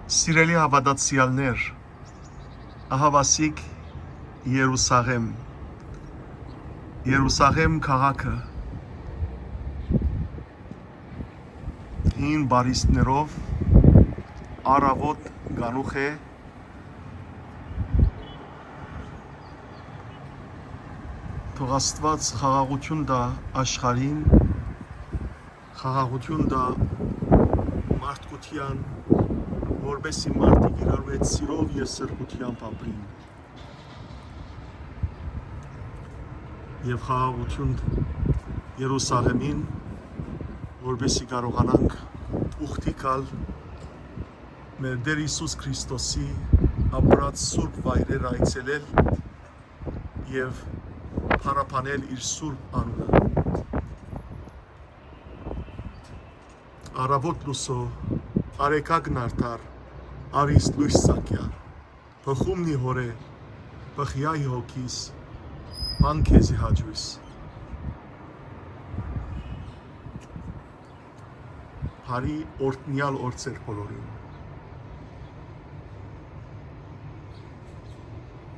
Սիրելի հավատացյալներ, ահավասիկ Երուսաղեմ քաղաքը հին բարիստներով առավոտ գանուխ է թող Աստված խաղաղություն տա աշխարհին, խաղաղություն տա մարդկության, որպեսզի մարդիկ իրարու հետ սիրով և սրբությամբ ապրին և խաղաղություն Երուսաղեմին, որպեսզի կարողանանք ուխտի գալ մեր Տեր Հիսուս Քրիստոսի ապրած սուրբ վայրեր այցելել և փառաբանել իր սուրբ անունը։ Առավոտ լուսո արեգակն արդար արիստ լույս սակյա բխումնի հորե բխյայի հոգիս բան քեզի հաջույս հարի օրտնյալ օր ձեր բոլորին